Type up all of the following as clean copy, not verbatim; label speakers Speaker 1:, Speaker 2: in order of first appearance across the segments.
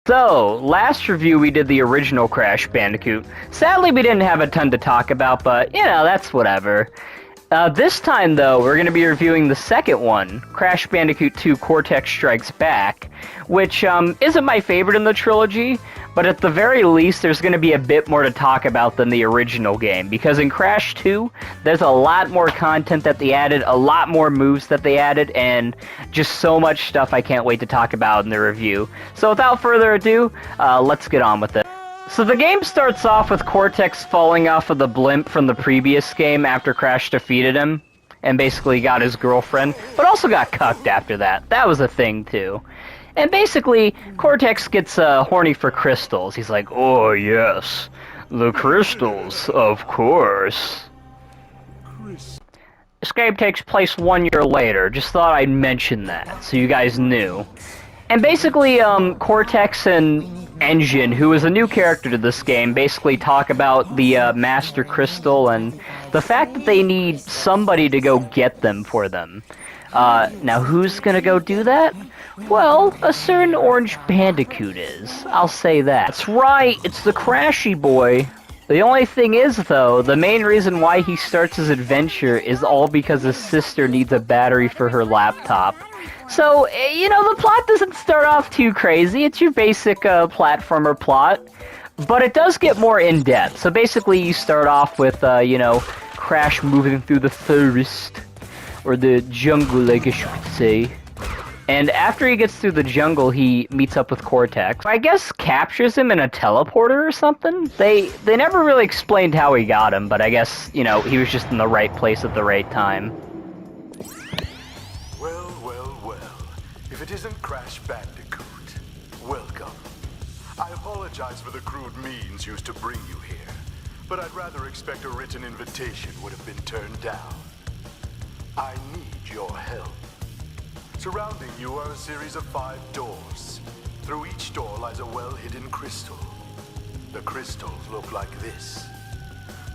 Speaker 1: So, last review we did the original Crash Bandicoot. Sadly, we didn't have a ton to talk about, but, you know, that's whatever. This time, though, we're going to be reviewing the second one, Crash Bandicoot 2 Cortex Strikes Back, which isn't my favorite in the trilogy, but at the very least, there's going to be a bit more to talk about than the original game, because in Crash 2, there's a lot more content that they added, a lot more moves that they added, and just so much stuff I can't wait to talk about in the review. So without further ado, let's get on with it. So the game starts off with Cortex falling off of the blimp from the previous game after Crash defeated him, and basically got his girlfriend, but also got cucked after that. That was a thing, too. And basically, Cortex gets horny for crystals. He's like, oh yes, the crystals, of course. This game takes place 1 year later. Just thought I'd mention that, so you guys knew. And basically, Cortex and Engine, who is a new character to this game, basically talk about the Master Crystal and the fact that they need somebody to go get them for them. Now who's gonna go do that? Well, a certain Orange Bandicoot is. I'll say that. That's right, it's the Crashy boy. The only thing is, though, the main reason why he starts his adventure is all because his sister needs a battery for her laptop. So, you know, the plot doesn't start off too crazy. It's your basic platformer plot, but it does get more in-depth. So basically, you start off with, you know, Crash moving through the forest, or the jungle, I guess you could say. And after he gets through the jungle, he meets up with Cortex. I guess captures him in a teleporter or something? They never really explained how he got him, but I guess, you know, he was just in the right place at the right time.
Speaker 2: If it isn't Crash Bandicoot, welcome. I apologize for the crude means used to bring you here, but I'd rather expect a written invitation would have been turned down. I need your help. Surrounding you are a series of 5 doors. Through each door lies a well-hidden crystal. The crystals look like this.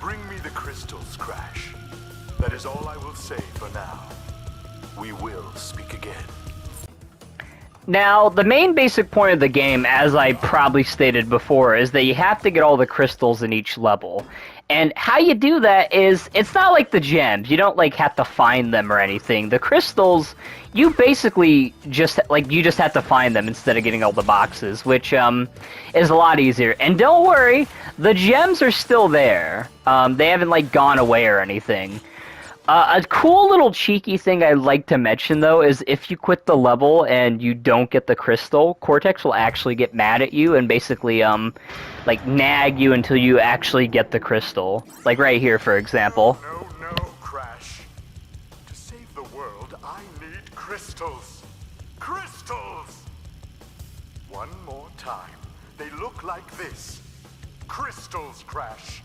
Speaker 2: Bring me the crystals, Crash. That is all I will say for now. We will speak again.
Speaker 1: Now, the main basic point of the game, as I probably stated before, is that you have to get all the crystals in each level. And how you do that is, it's not like the gems. You don't, like, have to find them or anything. The crystals, you basically just, like, you just have to find them instead of getting all the boxes, which, is a lot easier. And don't worry, the gems are still there. They haven't, like, gone away or anything. A cool little cheeky thing I'd like to mention, though, is if you quit the level and you don't get the crystal, Cortex will actually get mad at you and basically, like, nag you until you actually get the crystal. Like right here, for example.
Speaker 2: No, Crash. To save the world, I need crystals. Crystals! One more time. They look like this. Crystals, Crash.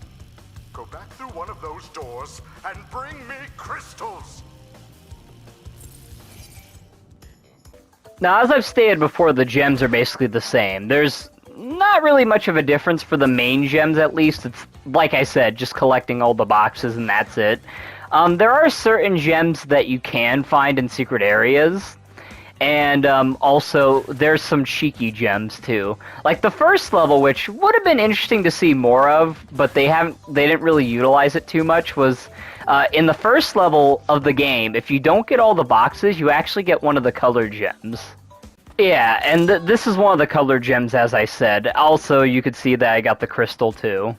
Speaker 2: Go back through one of those doors and bring me crystals!
Speaker 1: Now, as I've stated before, the gems are basically the same. There's not really much of a difference for the main gems, at least. It's, like I said, just collecting all the boxes and that's it. There are certain gems that you can find in secret areas. And also, there's some cheeky gems too. Like the first level, which would have been interesting to see more of, but they didn't really utilize it too much, was in the first level of the game, if you don't get all the boxes, you actually get one of the colored gems. Yeah, and this is one of the colored gems, as I said. Also, you could see that I got the crystal too.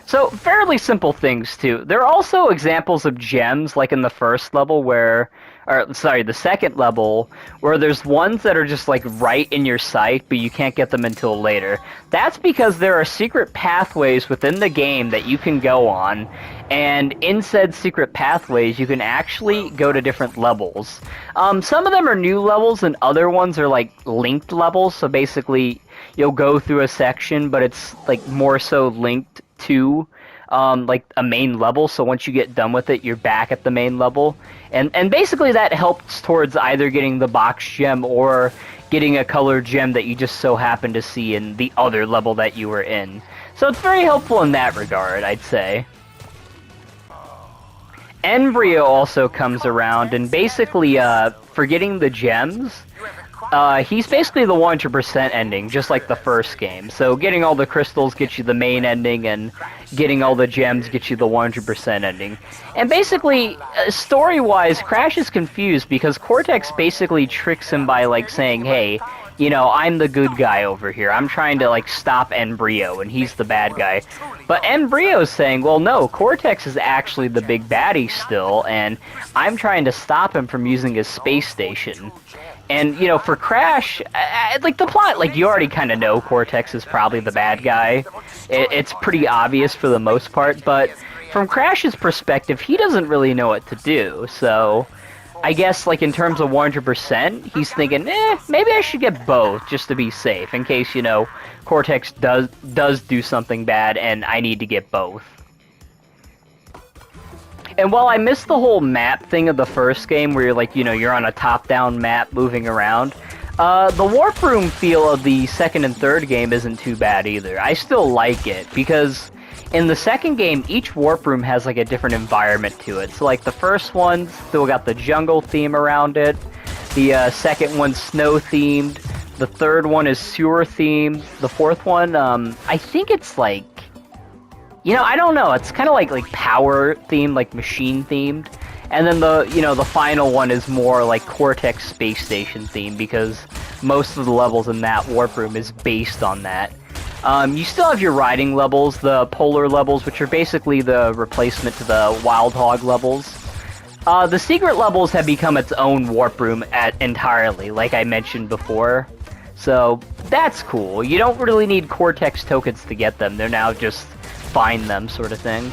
Speaker 1: So, fairly simple things too. There are also examples of gems, like in the first level where... or, sorry, the second level, where there's ones that are just, like, right in your sight, but you can't get them until later. That's because there are secret pathways within the game that you can go on, and in said secret pathways, you can actually go to different levels. Some of them are new levels, and other ones are, like, linked levels, so basically, you'll go through a section, but it's, like, more so linked to... like a main level, so once you get done with it, you're back at the main level. And basically that helps towards either getting the box gem or getting a colored gem that you just so happen to see in the other level that you were in. So it's very helpful in that regard, I'd say. Embryo also comes around, and basically, for getting the gems, He's basically the 100% ending, just like the first game. So getting all the crystals gets you the main ending, and getting all the gems gets you the 100% ending. And basically, story-wise, Crash is confused because Cortex basically tricks him by, like, saying, hey, you know, I'm the good guy over here. I'm trying to, like, stop Embryo, and he's the bad guy. But Embryo's saying, well, no, Cortex is actually the big baddie still, and I'm trying to stop him from using his space station. And, you know, for Crash, like, the plot, like, you already kind of know Cortex is probably the bad guy. It's pretty obvious for the most part, but from Crash's perspective, he doesn't really know what to do, so I guess, like, in terms of 100%, he's thinking, maybe I should get both, just to be safe, in case, you know, Cortex does do something bad, and I need to get both. And while I missed the whole map thing of the first game, where you're like, you know, you're on a top-down map moving around, the warp room feel of the second and third game isn't too bad either. I still like it, because in the second game, each warp room has, like, a different environment to it. So, like, the first one still got the jungle theme around it, the second one's snow-themed, the third one is sewer-themed, the fourth one, I think it's, like, you know, I don't know. It's kind of like power themed, like machine themed, and then the final one is more like Cortex space station themed because most of the levels in that warp room is based on that. You still have your riding levels, the polar levels, which are basically the replacement to the Wild Hog levels. The secret levels have become its own warp room entirely, like I mentioned before. So that's cool. You don't really need Cortex tokens to get them. They're now just find them sort of thing.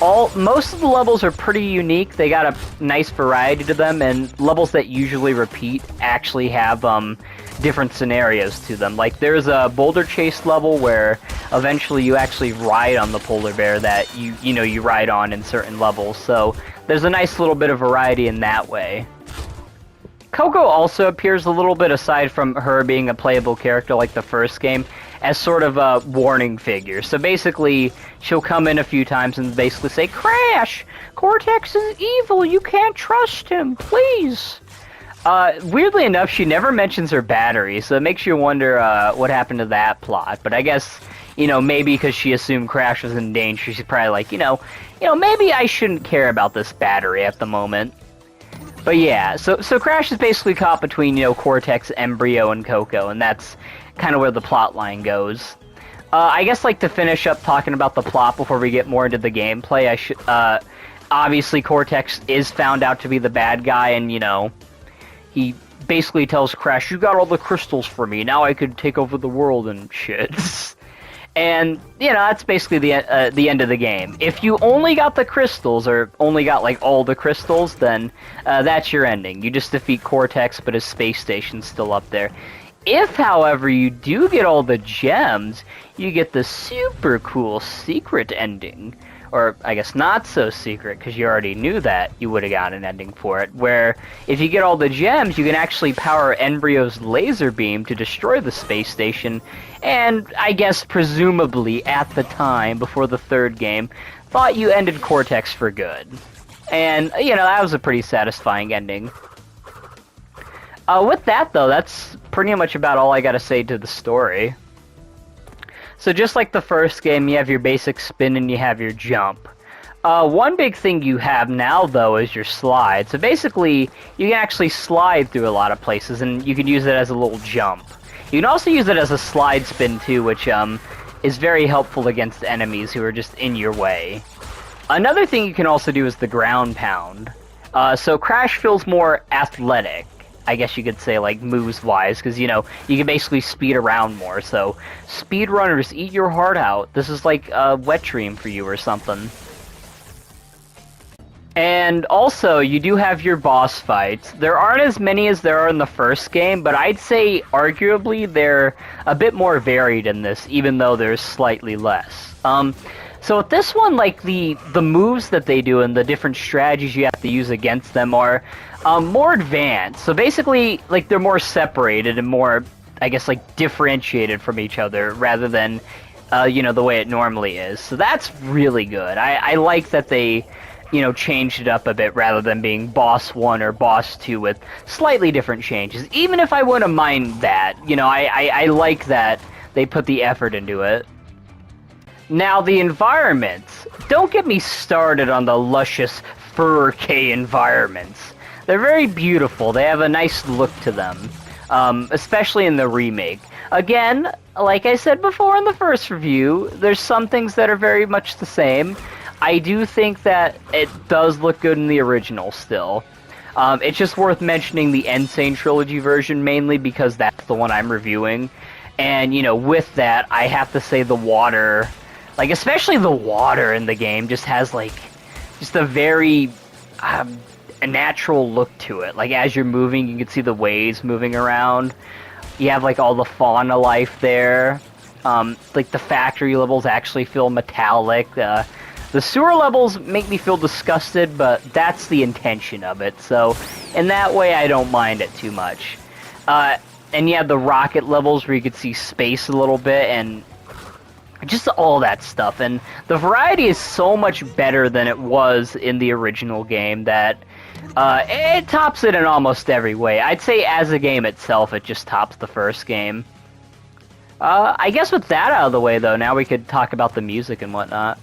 Speaker 1: Most of the levels are pretty unique. They got a nice variety to them, and levels that usually repeat actually have different scenarios to them. Like there's a boulder chase level where eventually you actually ride on the polar bear that you ride on in certain levels. So there's a nice little bit of variety in that way. Coco also appears a little bit, aside from her being a playable character like the first game, as sort of a warning figure. So basically, she'll come in a few times and basically say, Crash! Cortex is evil, you can't trust him, please! Weirdly enough, she never mentions her battery, so it makes you wonder what happened to that plot. But I guess, maybe because she assumed Crash was in danger, she's probably like, maybe I shouldn't care about this battery at the moment. But yeah, so Crash is basically caught between, Cortex, Embryo, and Coco, and that's kind of where the plot line goes. I guess, to finish up talking about the plot before we get more into the gameplay, obviously Cortex is found out to be the bad guy, and, he basically tells Crash, you got all the crystals for me, now I could take over the world and shit. And, that's basically the end of the game. If you only got the crystals, or only got, all the crystals, then that's your ending. You just defeat Cortex, but his space station's still up there. If, however, you do get all the gems, you get the super cool secret ending. Or, I guess not so secret, because you already knew that you would have got an ending for it, where if you get all the gems, you can actually power Embryo's laser beam to destroy the space station, and I guess presumably at the time, before the third game, thought you ended Cortex for good. And, that was a pretty satisfying ending. With that, though, that's pretty much about all I gotta say to the story. So just like the first game, you have your basic spin and you have your jump. One big thing you have now, though, is your slide. So basically, you can actually slide through a lot of places, and you can use it as a little jump. You can also use it as a slide spin, too, which is very helpful against enemies who are just in your way. Another thing you can also do is the ground pound. So Crash feels more athletic, I guess you could say, moves-wise, because, you can basically speed around more, so speedrunners, eat your heart out. This is like a wet dream for you or something. And also, you do have your boss fights. There aren't as many as there are in the first game, but I'd say, arguably, they're a bit more varied in this, even though there's slightly less. So with this one, the moves that they do and the different strategies you have to use against them are more advanced. So basically, they're more separated and more, I guess, differentiated from each other rather than, the way it normally is. So that's really good. I like that they changed it up a bit rather than being boss 1 or boss 2 with slightly different changes. Even if I wouldn't mind that, I like that they put the effort into it. Now, the environments. Don't get me started on the luscious 4K environments. They're very beautiful. They have a nice look to them, especially in the remake. Again, like I said before in the first review, there's some things that are very much the same. I do think that it does look good in the original still. It's just worth mentioning the Insane Trilogy version, mainly because that's the one I'm reviewing. And, with that, I have to say the water, especially the water in the game just has, just a very a natural look to it. As you're moving, you can see the waves moving around. You have, all the fauna life there. The factory levels actually feel metallic. The sewer levels make me feel disgusted, but that's the intention of it. So, in that way, I don't mind it too much. And you have the rocket levels where you could see space a little bit, and just all that stuff. And the variety is so much better than it was in the original game that it tops it in almost every way. I'd say as a game itself, it just tops the first game. I guess with that out of the way, though, now we could talk about the music and whatnot.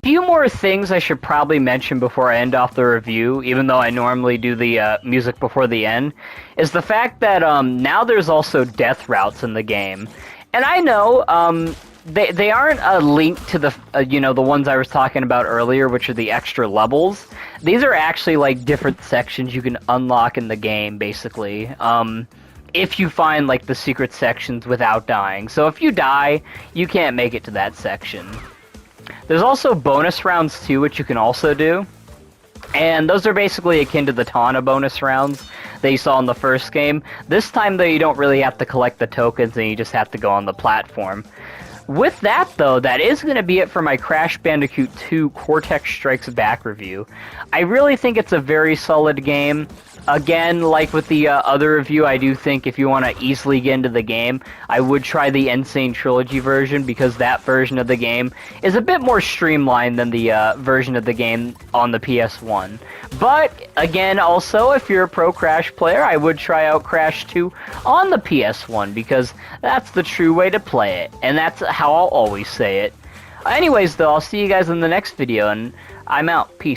Speaker 1: Few more things I should probably mention before I end off the review, even though I normally do the music before the end, is the fact that now there's also death routes in the game. And I know they aren't a link to the the ones I was talking about earlier, which are the extra levels. These are actually different sections you can unlock in the game, basically. If you find the secret sections without dying. So if you die, you can't make it to that section. There's also bonus rounds too, which you can also do. And those are basically akin to the Tana bonus rounds that you saw in the first game. This time, though, you don't really have to collect the tokens, and you just have to go on the platform. With that, though, that is going to be it for my Crash Bandicoot 2 Cortex Strikes Back review. I really think it's a very solid game. Again, like with the other review, I do think if you want to easily get into the game, I would try the Insane Trilogy version, because that version of the game is a bit more streamlined than the version of the game on the PS1. But, again, also, if you're a pro Crash player, I would try out Crash 2 on the PS1, because that's the true way to play it, and that's how I'll always say it. Anyways, though, I'll see you guys in the next video, and I'm out. Peace.